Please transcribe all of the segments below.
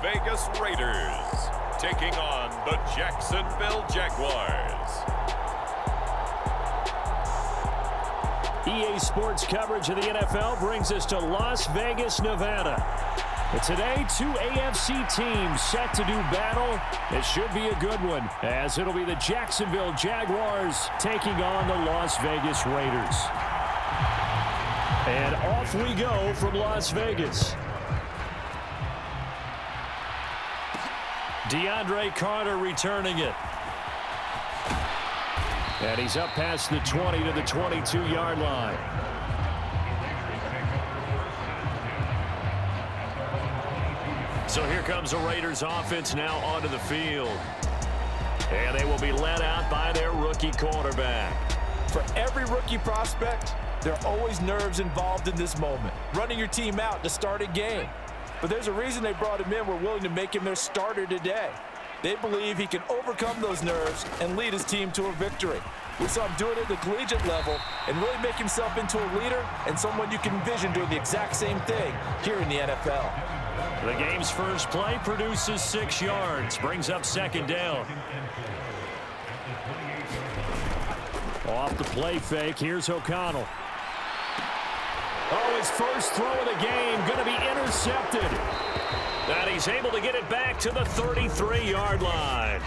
Vegas Raiders taking on the Jacksonville Jaguars. EA Sports coverage of the NFL brings us to Las Vegas, Nevada. But today, two AFC teams set to do battle. It should be a good one, as it'll be the Jacksonville Jaguars taking on the Las Vegas Raiders. And off we go from Las Vegas. DeAndre Carter returning it. And he's up past the 20 to the 22-yard line. So here comes the Raiders offense now onto the field. And they will be led out by their rookie quarterback. For every rookie prospect, there are always nerves involved in this moment. Running your team out to start a game. But there's a reason they brought him in. We're willing to make him their starter today. They believe he can overcome those nerves and lead his team to a victory. We saw him do it at the collegiate level and really make himself into a leader and someone you can envision doing the exact same thing here in the NFL. The game's first play produces 6 yards, brings up second down. Off the play fake, here's O'Connell. Oh, his first throw of the game going to be intercepted. And he's able to get it back to the 33-yard line.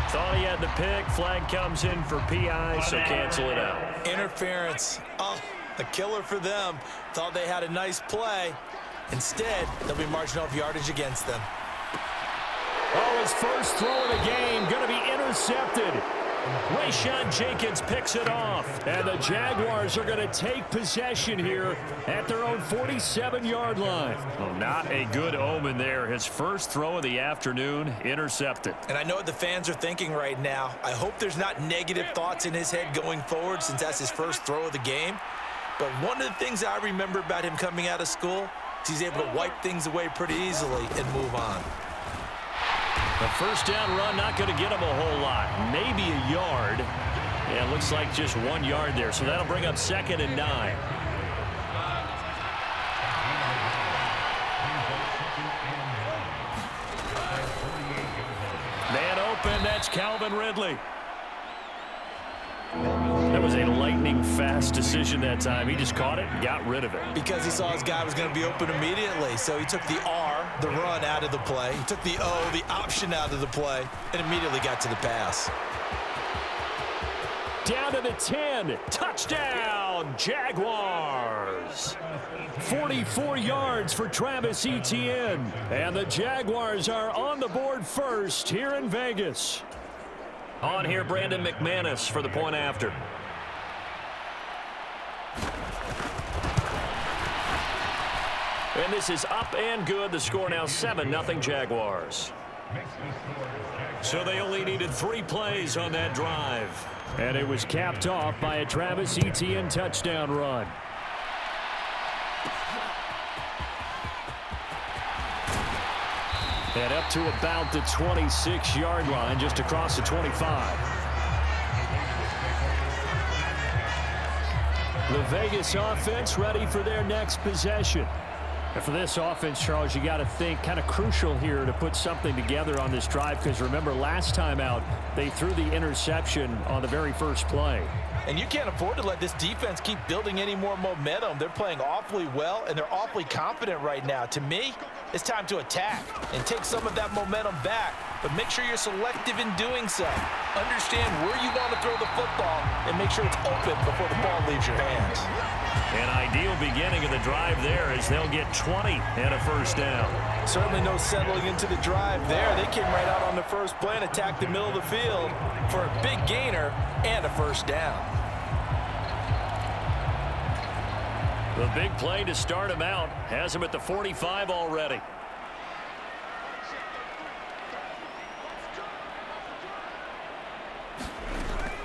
Thought he had the pick. Flag comes in for PI, so cancel it out. Interference. Oh, a killer for them. Thought they had a nice play. Instead, they'll be marching off yardage against them. Oh, his first throw of the game going to be intercepted. Rayshawn Jenkins picks it off. And the Jaguars are going to take possession here at their own 47-yard line. Well, not a good omen there. His first throw of the afternoon intercepted. And I know what the fans are thinking right now. I hope there's not negative thoughts in his head going forward since that's his first throw of the game. But one of the things I remember about him coming out of school is he's able to wipe things away pretty easily and move on. The first down run not going to get him a whole lot. Maybe a yard. Yeah, it looks like just 1 yard there. So that'll bring up 2nd and 9. Man open, that's Calvin Ridley. That was a lightning-fast decision that time. He just caught it and got rid of it. Because he saw his guy was going to be open immediately. So he took the R, the run, out of the play. He took the O, the option, out of the play, and immediately got to the pass. Down to the 10. Touchdown, Jaguars. 44 yards for Travis Etienne. And the Jaguars are on the board first here in Vegas. On here, Brandon McManus for the point after. And this is up and good. The score now 7-0 Jaguars. So they only needed 3 plays on that drive. And it was capped off by a Travis Etienne touchdown run. And up to about the 26-yard line, just across the 25. The Vegas offense ready for their next possession. And for this offense, Charles, you got to think kind of crucial here to put something together on this drive, because remember, last time out, they threw the interception on the very first play. And you can't afford to let this defense keep building any more momentum. They're playing awfully well, and they're awfully confident right now. To me, it's time to attack and take some of that momentum back, but make sure you're selective in doing so. Understand where you want to throw the football and make sure it's open before the ball leaves your hands. An ideal beginning of the drive there as they'll get 20 and a first down. Certainly no settling into the drive there. They came right out on the first play and attacked the middle of the field for a big gainer and a first down. The big play to start him out has him at the 45 already.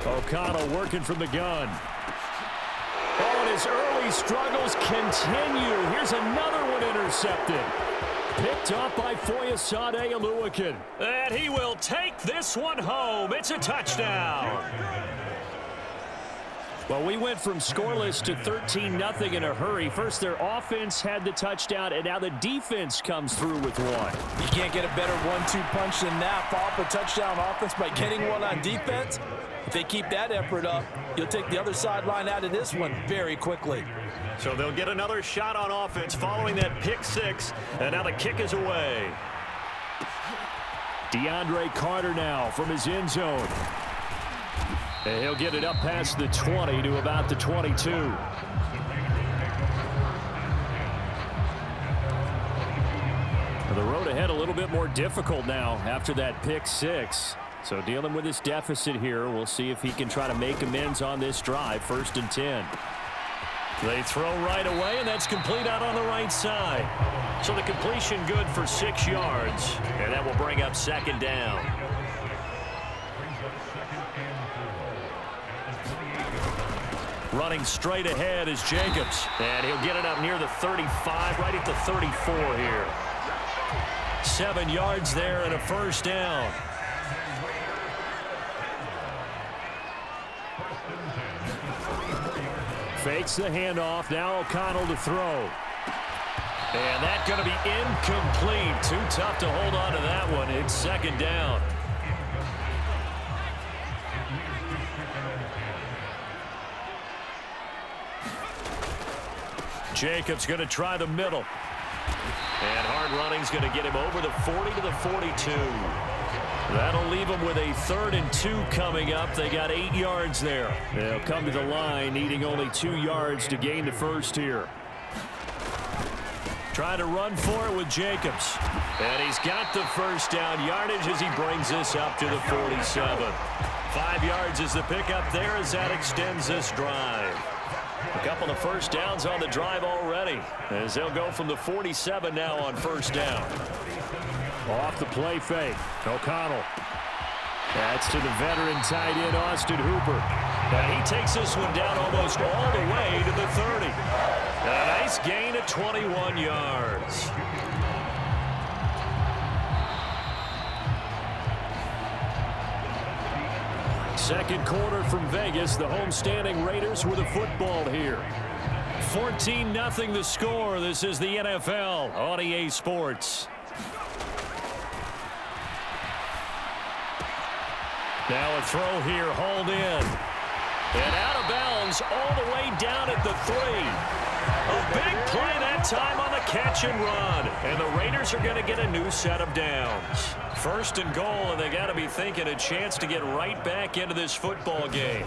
O'Connell working from the gun. Oh, and his early struggles continue. Here's another one intercepted. Picked up by Foyesade Oluwakin. And he will take this one home. It's a touchdown. Well, we went from scoreless to 13-0 in a hurry. First, their offense had the touchdown, and now the defense comes through with one. You can't get a better 1-2 punch than that. Follow up a touchdown offense by getting one on defense. If they keep that effort up, you'll take the other sideline out of this one very quickly. So they'll get another shot on offense following that pick six, and now the kick is away. DeAndre Carter now from his end zone. And he'll get it up past the 20 to about the 22. The road ahead a little bit more difficult now after that pick six. So dealing with this deficit here, we'll see if he can try to make amends on this drive. 1st and 10. They throw right away, and that's complete out on the right side. So the completion good for 6 yards, and that will bring up 2nd down. Running straight ahead is Jacobs, and he'll get it up near the 35, right at the 34 here. 7 yards there and a 1st down. Fakes the handoff. Now O'Connell to throw. And that's going to be incomplete. Too tough to hold on to that one. It's 2nd down. Jacobs going to try the middle. And hard running's going to get him over the 40 to the 42. That'll leave them with a 3rd and 2 coming up. They got 8 yards there. They'll come to the line needing only 2 yards to gain the 1st here. Trying to run for it with Jacobs. And he's got the 1st down yardage as he brings this up to the 47. 5 yards is the pickup there as that extends this drive. A couple of 1st downs on the drive already as they'll go from the 47 now on 1st down. Off the play fake. O'Connell. That's to the veteran tight end, Austin Hooper. And he takes this one down almost all the way to the 30. A nice gain of 21 yards. Second quarter from Vegas. The homestanding Raiders with a football here. 14-0 the score. This is the NFL on EA Sports. Now a throw here, hauled in. And out of bounds all the way down at the 3. A big play that time on the catch and run. And the Raiders are going to get a new set of downs. 1st and goal, and they got to be thinking a chance to get right back into this football game.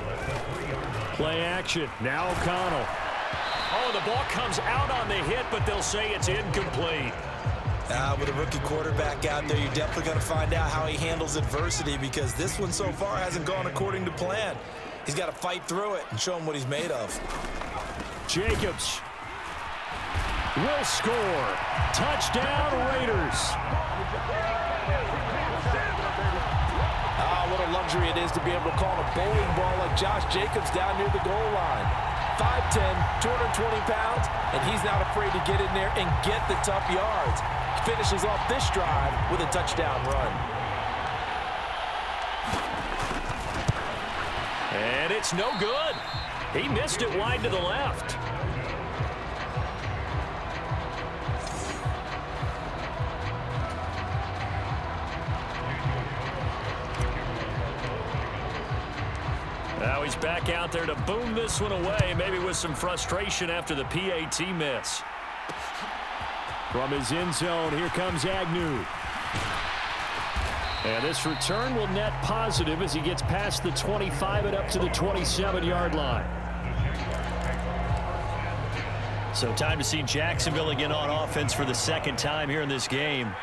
Play action. Now O'Connell. Oh, the ball comes out on the hit, but they'll say it's incomplete. With a rookie quarterback out there, you're definitely going to find out how he handles adversity because this one so far hasn't gone according to plan. He's got to fight through it and show him what he's made of. Jacobs will score. Touchdown, Raiders. What a luxury it is to be able to call a bowling ball like Josh Jacobs down near the goal line. 5'10", 220 pounds, and he's not afraid to get in there and get the tough yards. Finishes off this drive with a touchdown run. And it's no good. He missed it wide to the left. Now he's back out there to boom this one away, maybe with some frustration after the PAT miss. From his end zone, here comes Agnew. And this return will net positive as he gets past the 25 and up to the 27-yard line. So time to see Jacksonville again on offense for the 2nd time here in this game.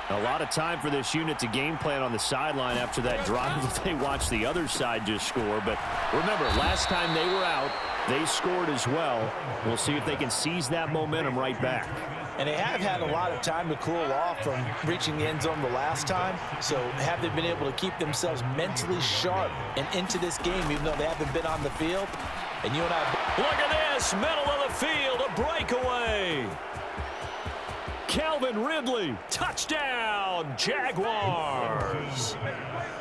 A lot of time for this unit to game plan on the sideline after that drive that they watched the other side just score. But remember, last time they were out, they scored as well. We'll see if they can seize that momentum right back. And they have had a lot of time to cool off from reaching the end zone the last time. So have they been able to keep themselves mentally sharp and into this game, even though they haven't been on the field? And you and I... Look at this, middle of the field, a breakaway. Calvin Ridley, touchdown, Jaguars.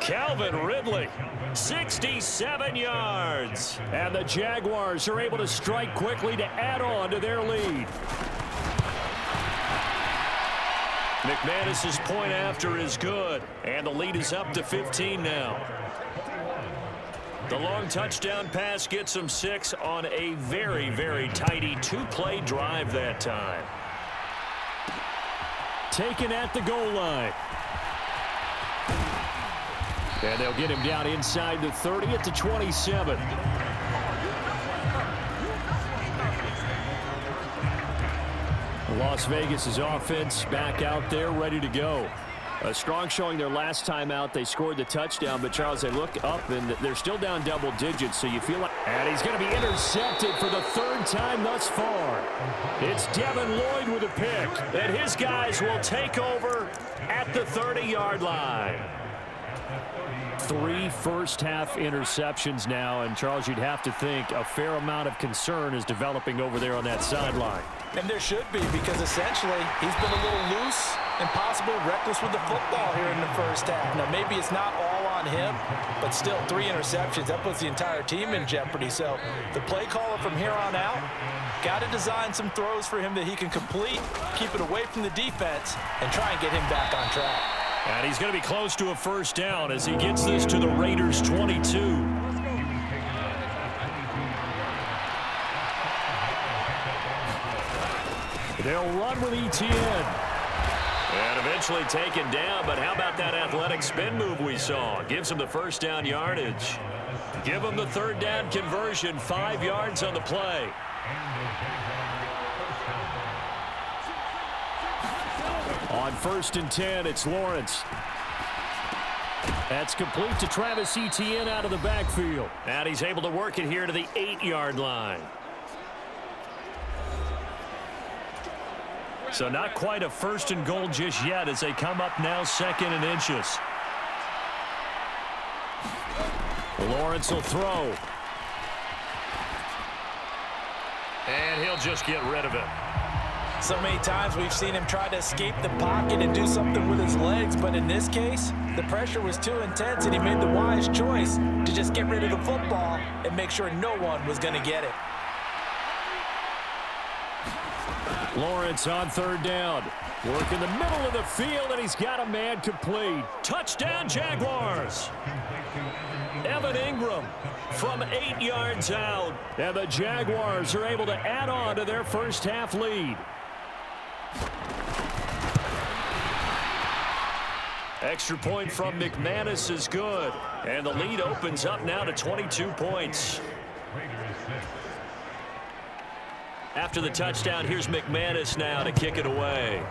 Calvin Ridley, 67 yards. And the Jaguars are able to strike quickly to add on to their lead. McManus's point after is good, and the lead is up to 15 now. The long touchdown pass gets them 6 on a very, very tidy 2-play drive that time. Taken at the goal line. And they'll get him down inside the 30 at the 27. Las Vegas' offense back out there ready to go. A strong showing their last time out. They scored the touchdown, but Charles, they look up and they're still down double digits, so you feel like... And he's going to be intercepted for the 3rd time thus far. It's Devin Lloyd with a pick, and his guys will take over at the 30-yard line. 3 first-half interceptions now, and Charles, you'd have to think a fair amount of concern is developing over there on that sideline. And there should be, because essentially he's been a little loose and possibly reckless with the football here in the first half. Now, maybe it's not all on him, but still 3 interceptions. That puts the entire team in jeopardy. So the play caller from here on out got to design some throws for him that he can complete, keep it away from the defense, and try and get him back on track. And he's going to be close to a first down as he gets this to the Raiders' 22. They'll run with ETN. And eventually taken down, but how about that athletic spin move we saw? Gives him the first down yardage. Give him the 3rd down conversion, 5 yards on the play. On 1st and 10, it's Lawrence. That's complete to Travis Etienne out of the backfield. And he's able to work it here to the 8-yard line. So not quite a 1st and goal just yet as they come up now 2nd and inches. Lawrence will throw. And he'll just get rid of it. So many times we've seen him try to escape the pocket and do something with his legs, but in this case, the pressure was too intense and he made the wise choice to just get rid of the football and make sure no one was going to get it. Lawrence on 3rd down. Work in the middle of the field, and he's got a man complete. Touchdown, Jaguars. Evan Ingram from 8 yards out. And the Jaguars are able to add on to their first half lead. Extra point from McManus is good. And the lead opens up now to 22 points. After the touchdown, here's McManus now to kick it away.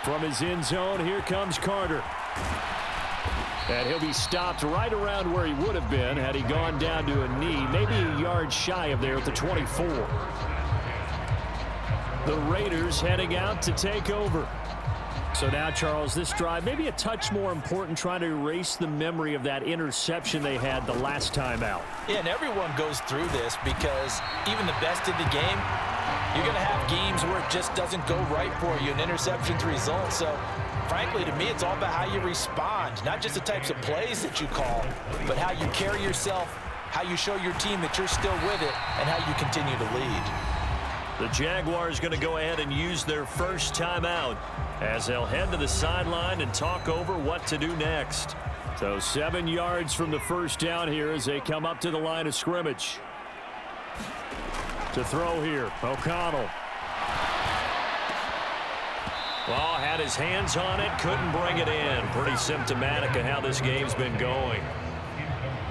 From his end zone, here comes Carter. And he'll be stopped right around where he would have been had he gone down to a knee, maybe a yard shy of there at the 24. The Raiders heading out to take over. So now, Charles, this drive maybe a touch more important, trying to erase the memory of that interception they had the last time out. Yeah, and everyone goes through this because even the best in the game, you're going to have games where it just doesn't go right for you, and interceptions result. So, frankly, to me, it's all about how you respond, not just the types of plays that you call, but how you carry yourself, how you show your team that you're still with it, and how you continue to lead. The Jaguars going to go ahead and use their first timeout as they'll head to the sideline and talk over what to do next. So 7 yards from the first down here as they come up to the line of scrimmage. To throw here, O'Connell. Well, had his hands on it, couldn't bring it in. Pretty symptomatic of how this game's been going.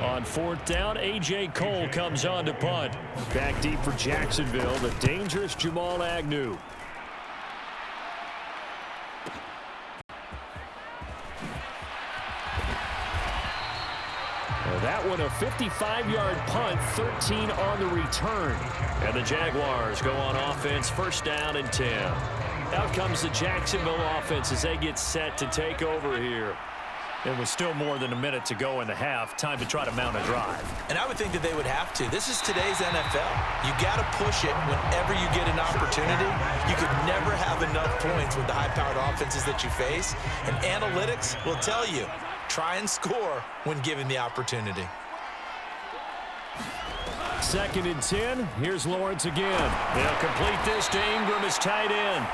On 4th down, A.J. Cole comes on to punt. Back deep for Jacksonville, the dangerous Jamal Agnew. That one a 55-yard punt, 13 on the return. And the Jaguars go on offense, 1st down and 10. Out comes the Jacksonville offense as they get set to take over here. And with still more than a minute to go in the half, time to try to mount a drive. And I would think that they would have to. This is today's NFL. You got to push it whenever you get an opportunity. You could never have enough points with the high-powered offenses that you face. And analytics will tell you, try and score when given the opportunity. 2nd and 10. Here's Lawrence again. They'll complete this to Ingram as tight end.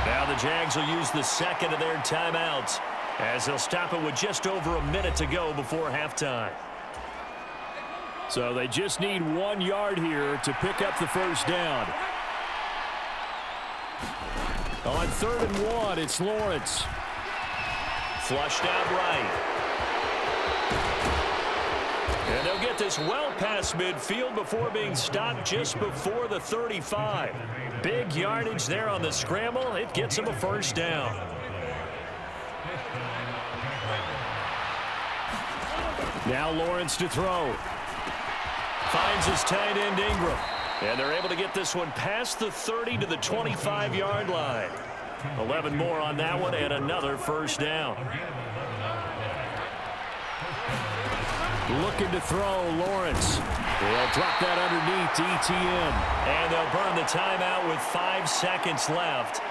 Now the Jags will use the second of their timeouts, as they'll stop it with just over a minute to go before halftime. So they just need 1 yard here to pick up the first down. On 3rd and 1, it's Lawrence. Flushed out right. And they'll get this well past midfield before being stopped just before the 35. Big yardage there on the scramble. It gets them a first down. Now Lawrence to throw. Finds his tight end Ingram. And they're able to get this one past the 30 to the 25-yard line. 11 more on that one and another first down. Looking to throw, Lawrence. They'll drop that underneath to ETN. And they'll burn the timeout with 5 seconds left.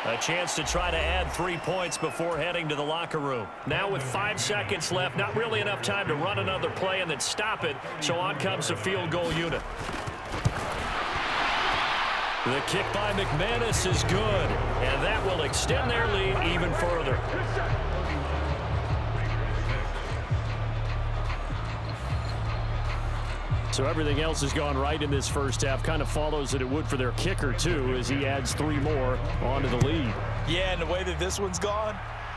A chance to try to add 3 points before heading to the locker room. Now with 5 seconds left, not really enough time to run another play and then stop it. So on comes the field goal unit. The kick by McManus is good, and that will extend their lead even further. So everything else has gone right in this first half. Kind of follows that it would for their kicker, too, as he adds 3 more onto the lead. Yeah, and the way that this one's gone,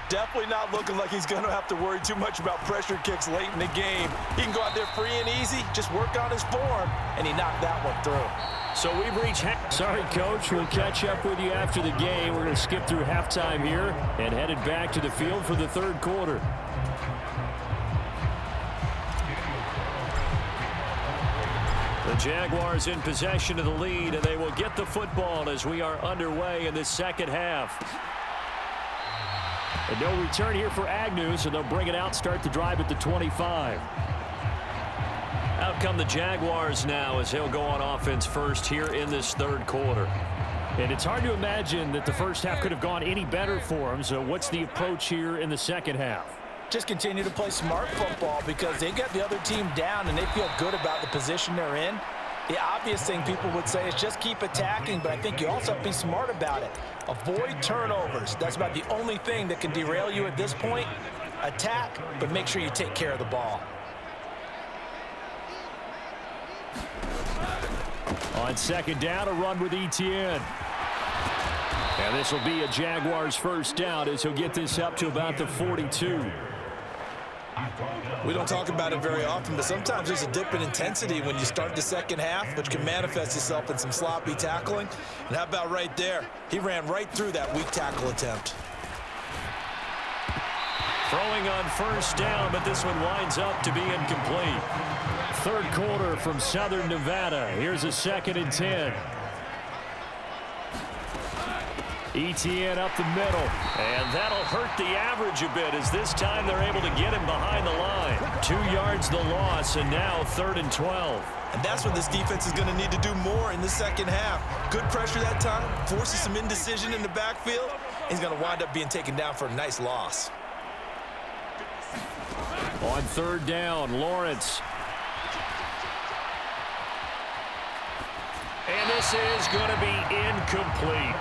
definitely not looking like he's going to have to worry too much about pressure kicks late in the game. He can go out there free and easy, just work on his form, and he knocked that one through. So we've reached Sorry, Coach. We'll catch up with you after the game. We're going to skip through halftime here and headed back to the field for the 3rd quarter. The Jaguars in possession of the lead, and they will get the football as we are underway in the second half. And no return here for Agnew, so they'll bring it out, start the drive at the 25. Out come the Jaguars now as he'll go on offense first here in this 3rd quarter. And it's hard to imagine that the first half could have gone any better for him, so what's the approach here in the second half? Just continue to play smart football because they got the other team down and they feel good about the position they're in. The obvious thing people would say is just keep attacking, but I think you also have to be smart about it. Avoid turnovers. That's about the only thing that can derail you at this point. Attack, but make sure you take care of the ball. On 2nd down, a run with ETN. And this will be a Jaguars first down as he'll get this up to about the 42. We don't talk about it very often, but sometimes there's a dip in intensity when you start the second half, which can manifest itself in some sloppy tackling. And how about right there? He ran right through that weak tackle attempt. Throwing on first down, but this one winds up to be incomplete. 3rd quarter from Southern Nevada. Here's a 2nd and 10. ETN up the middle, and that'll hurt the average a bit as this time they're able to get him behind the line. 2 yards the loss, and now 3rd and 12. And that's what this defense is going to need to do more in the second half. Good pressure that time, forces some indecision in the backfield. He's going to wind up being taken down for a nice loss. On 3rd down, Lawrence. And this is going to be incomplete.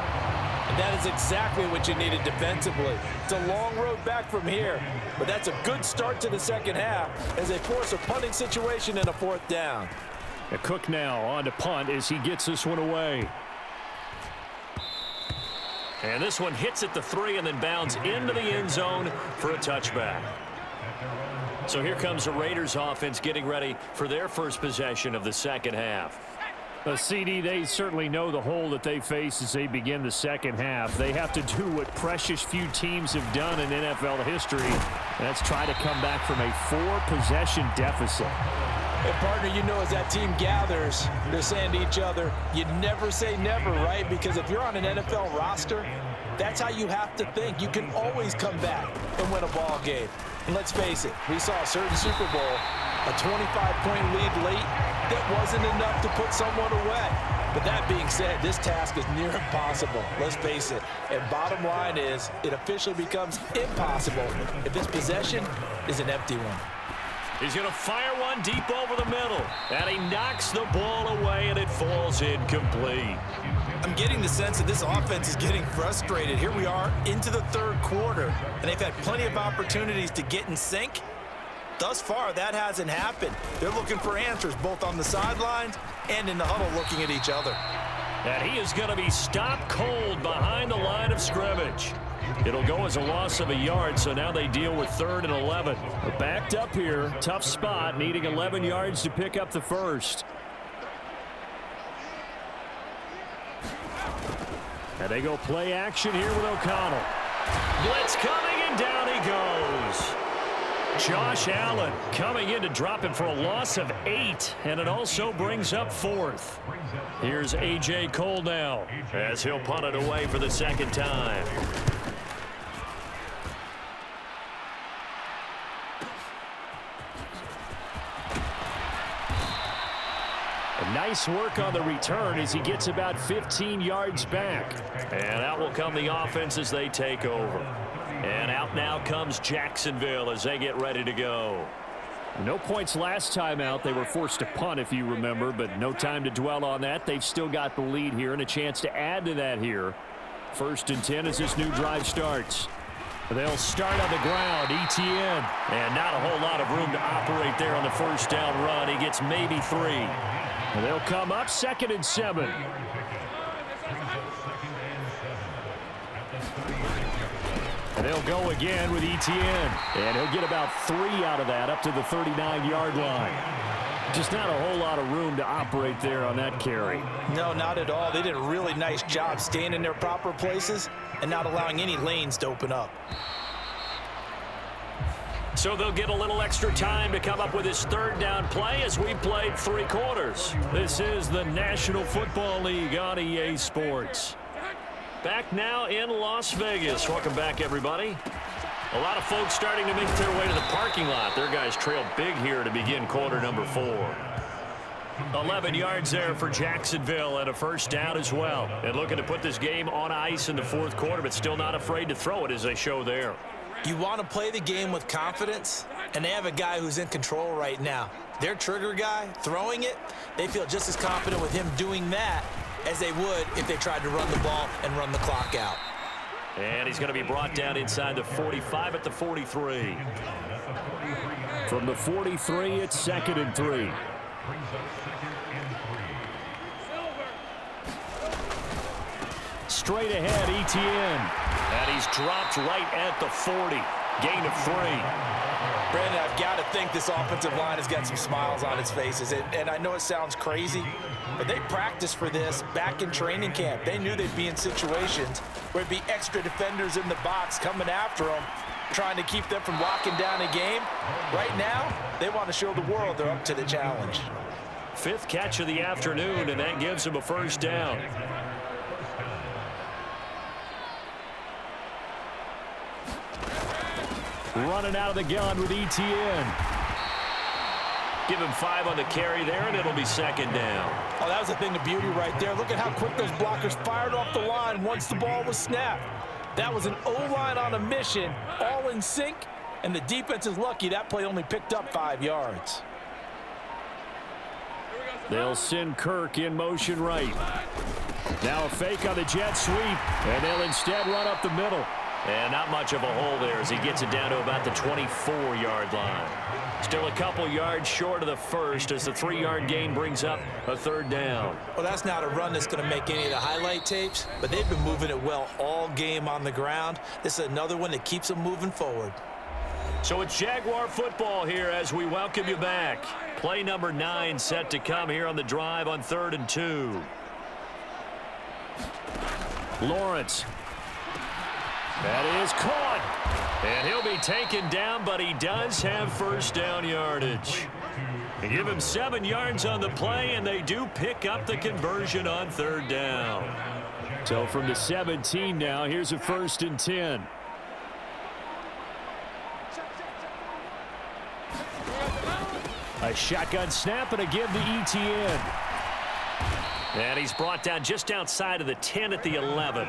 And that is exactly what you needed defensively. It's a long road back from here, but that's a good start to the second half as they force a punting situation and a 4th down. A Cook now on to punt as he gets this one away. And this one hits at the 3 and then bounds into the end zone for a touchback. So here comes the Raiders offense getting ready for their first possession of the second half. CD, they certainly know the hole that they face as they begin the second half. They have to do what precious few teams have done in NFL history. That's try to come back from a 4-possession deficit. And partner, you know, as that team gathers, they're saying to each other, you never say never, right? Because if you're on an NFL roster, that's how you have to think. You can always come back and win a ball game. And let's face it, we saw a certain Super Bowl, a 25-point lead late, that wasn't enough to put someone away. But that being said, this task is near impossible. Let's face it. And bottom line is, it officially becomes impossible if this possession is an empty one. He's going to fire one deep over the middle. And he knocks the ball away, and it falls incomplete. I'm getting the sense that this offense is getting frustrated. Here we are into the third quarter, and they've had plenty of opportunities to get in sync. Thus far, that hasn't happened. They're looking for answers both on the sidelines and in the huddle looking at each other. And he is going to be stopped cold behind the line of scrimmage. It'll go as a loss of a yard, so now they deal with 3rd and 11. They're backed up here. Tough spot, needing 11 yards to pick up the first. And they go play action here with O'Connell. Blitz coming, and down he goes. Josh Allen coming in to drop him for a loss of 8, and it also brings up 4th. Here's A.J. Cole now, as he'll punt it away for the second time. Nice work on the return as he gets about 15 yards back. And out will come the offense as they take over. And out now comes Jacksonville as they get ready to go. No points last time out. They were forced to punt, if you remember, but no time to dwell on that. They've still got the lead here and a chance to add to that here. 1st and 10 as this new drive starts. They'll start on the ground. ETN. And not a whole lot of room to operate there on the first down run. He gets maybe 3. And they'll come up 2nd and 7. And they'll go again with ETN. And he'll get about 3 out of that up to the 39-yard line. Just not a whole lot of room to operate there on that carry. No, not at all. They did a really nice job staying in their proper places and not allowing any lanes to open up. So they'll get a little extra time to come up with his 3rd down play as we played 3 quarters. This is the National Football League on EA Sports. Back now in Las Vegas. Welcome back, everybody. A lot of folks starting to make their way to the parking lot. Their guys trail big here to begin quarter number 4. 11 yards there for Jacksonville and a first down as well. And looking to put this game on ice in the 4th quarter, but still not afraid to throw it as they show there. You want to play the game with confidence, and they have a guy who's in control right now. Their trigger guy, throwing it, they feel just as confident with him doing that as they would if they tried to run the ball and run the clock out. And he's going to be brought down inside the 45 at the 43. From the 43, it's 2nd and 3. Straight ahead, ETN. And he's dropped right at the 40. Gain of 3. Brandon, I've got to think this offensive line has got some smiles on its faces. And I know it sounds crazy, but they practiced for this back in training camp. They knew they'd be in situations where it'd be extra defenders in the box coming after them, trying to keep them from locking down a game. Right now, they want to show the world they're up to the challenge. 5th catch of the afternoon, and that gives him a first down. Running out of the gun with ETN. Give him 5 on the carry there, and it'll be 2nd down. Oh, that was a thing of beauty right there. Look at how quick those blockers fired off the line once the ball was snapped. That was an O-line on a mission, all in sync, and the defense is lucky that play only picked up 5 yards. They'll send Kirk in motion right. Now a fake on the jet sweep, and they'll instead run up the middle. And not much of a hole there as he gets it down to about the 24-yard line. Still a couple yards short of the first as the 3-yard gain brings up a 3rd down. Well, that's not a run that's going to make any of the highlight tapes, but they've been moving it well all game on the ground. This is another one that keeps them moving forward. So it's Jaguar football here as we welcome you back. Play number 9 set to come here on the drive on 3rd and 2. Lawrence. That is caught. And he'll be taken down, but he does have first down yardage. They give him 7 yards on the play, and they do pick up the conversion on 3rd down. So from the 17 now, here's a 1st and 10. A shotgun snap and a give to ETN. And he's brought down just outside of the 10 at the 11.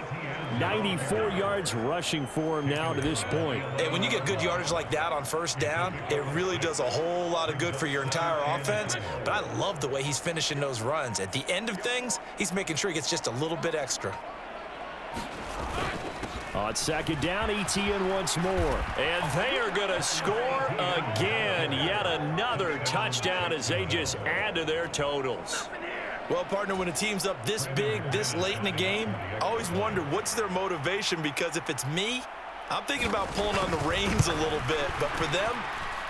94 yards rushing for him now to this point. And when you get good yardage like that on 1st down, it really does a whole lot of good for your entire offense. But I love the way he's finishing those runs. At the end of things, he's making sure he gets just a little bit extra. On 2nd down, ETN once more. And they are going to score again. Yet another touchdown as they just add to their totals. Well, partner, when a team's up this big, this late in the game, I always wonder what's their motivation, because if it's me, I'm thinking about pulling on the reins a little bit. But for them,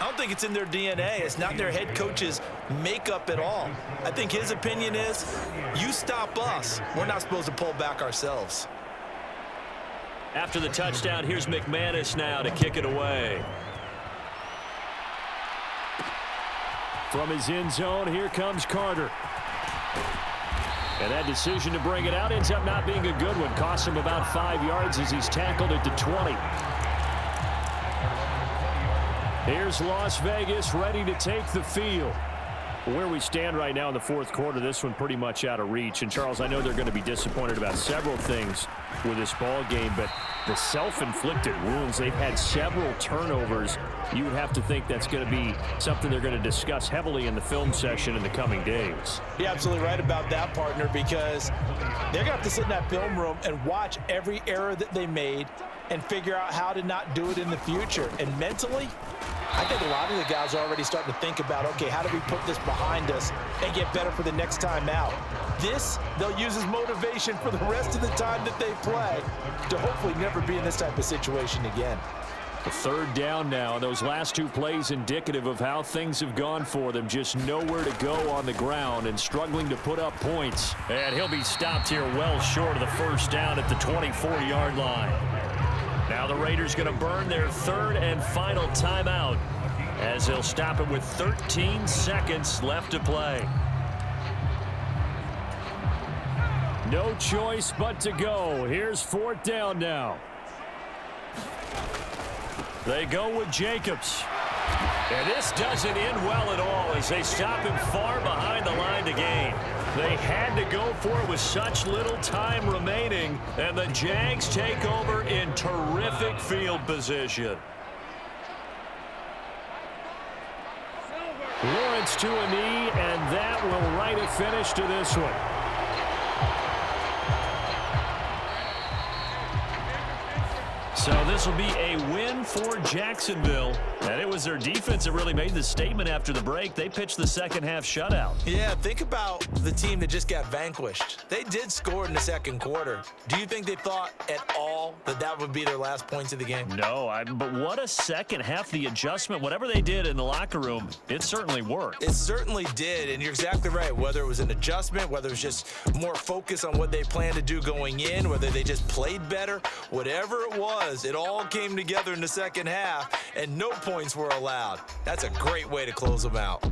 I don't think it's in their DNA. It's not their head coach's makeup at all. I think his opinion is, you stop us, we're not supposed to pull back ourselves. After the touchdown, here's McManus now to kick it away. From his end zone, here comes Carter. And that decision to bring it out ends up not being a good one. Costs him about 5 yards as he's tackled at the 20. Here's Las Vegas ready to take the field. Where we stand right now in the 4th quarter, this one pretty much out of reach. And, Charles, I know they're going to be disappointed about several things with this ball game, but the self-inflicted wounds, they've had several turnovers. You would have to think that's going to be something they're going to discuss heavily in the film session in the coming days. You're absolutely right about that, partner, because they're going to have to sit in that film room and watch every error that they made and figure out how to not do it in the future. And mentally, I think a lot of the guys are already starting to think about, okay, how do we put this behind us and get better for the next time out? This, they'll use as motivation for the rest of the time that they play to hopefully never be in this type of situation again. The 3rd down now, and those last 2 plays indicative of how things have gone for them. Just nowhere to go on the ground and struggling to put up points. And he'll be stopped here well short of the 1st down at the 24-yard line. Now the Raiders going to burn their 3rd and final timeout as they'll stop it with 13 seconds left to play. No choice but to go. Here's 4th down now. They go with Jacobs. And this doesn't end well at all as they stop him far behind the line to gain. They had to go for it with such little time remaining, and the Jags take over in terrific field position. Lawrence to a knee, and that will write a finish to this one. So this will be a win for Jacksonville. And it was their defense that really made the statement after the break. They pitched the 2nd half shutout. Yeah, think about the team that just got vanquished. They did score in the 2nd quarter. Do you think they thought at all that that would be their last points of the game? No, but what a 2nd half. The adjustment, whatever they did in the locker room, it certainly worked. It certainly did, and you're exactly right. Whether it was an adjustment, whether it was just more focus on what they planned to do going in, whether they just played better, whatever it was, it all came together in the 2nd half, and no points were allowed. That's a great way to close them out.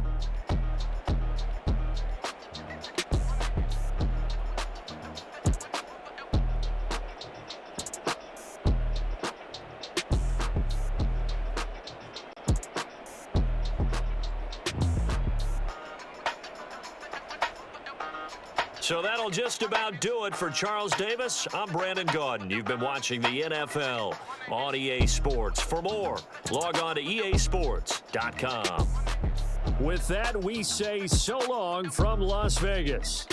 So that'll just about do it for Charles Davis. I'm Brandon Gaudin. You've been watching the NFL on EA Sports. For more, log on to easports.com. With that, we say so long from Las Vegas.